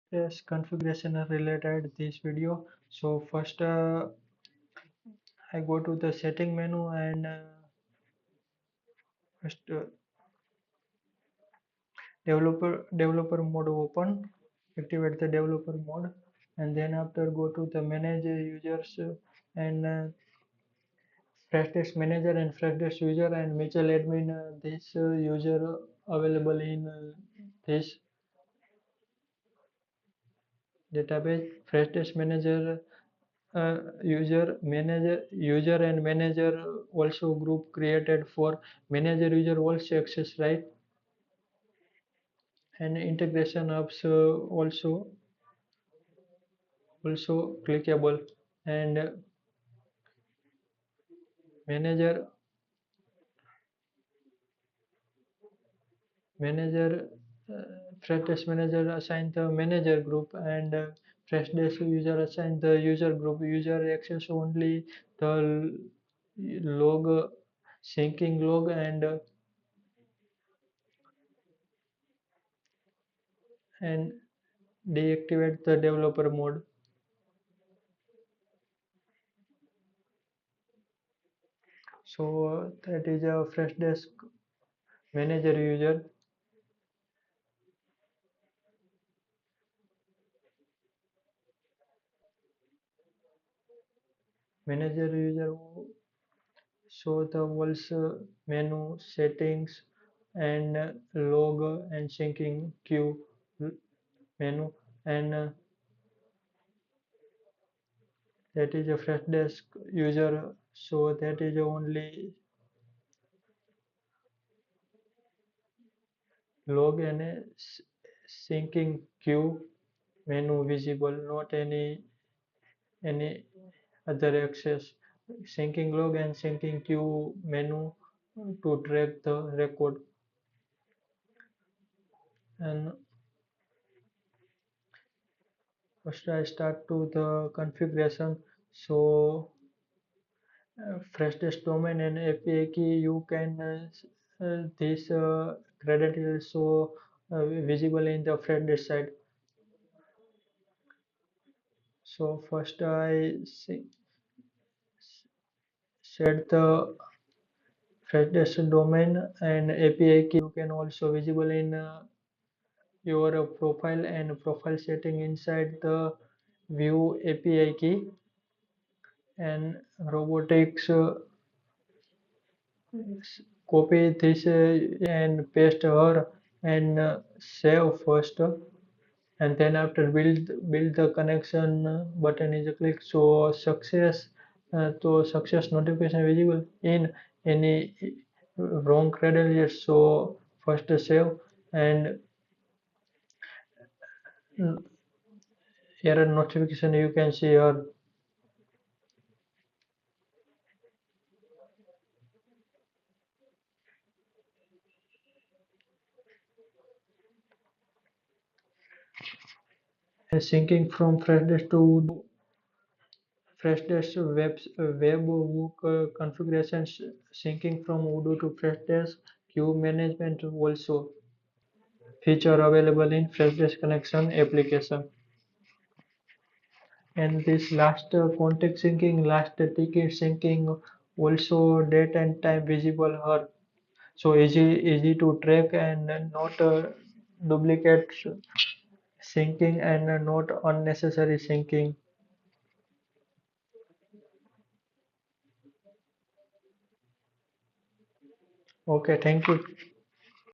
Yes, configuration related this video. So first I go to the setting menu and first developer mode open, activate the developer mode, and then after go to the manage users and Freshdesk manager and Freshdesk user and mutual admin this user available in this database. Freshdesk manager user and manager also group created for manager user also access right, and integration apps also clickable, and manager manager Freshdesk manager assign the manager group, and Freshdesk user assign the user group. User access only the log syncing log, and deactivate the developer mode. So that is a Freshdesk manager user. Manager user show the walls menu settings and log and syncing queue menu, and that is a Freshdesk user. So that is only log and syncing queue menu visible, not any other access. Syncing log and syncing queue menu to track the record. And first I start to the configuration. So Freshdesk domain and API key you can this credentials so visible in the Freshdesk side. So first I set the Freshdesk domain and API key you can also visible in your profile and profile setting inside the view API key, and robotics copy this and paste her and save first, and then after build the connection button is a click, so success notification visible in any wrong credentials, so first save, and error notification you can see here. Syncing from Freshdesk to Freshdesk webhook configurations, syncing from Odoo to Freshdesk queue management also feature available in Freshdesk connection application. And this last contact syncing, last ticket syncing, also date and time visible here. So easy to track and not duplicate syncing and not unnecessary syncing. Okay, thank you.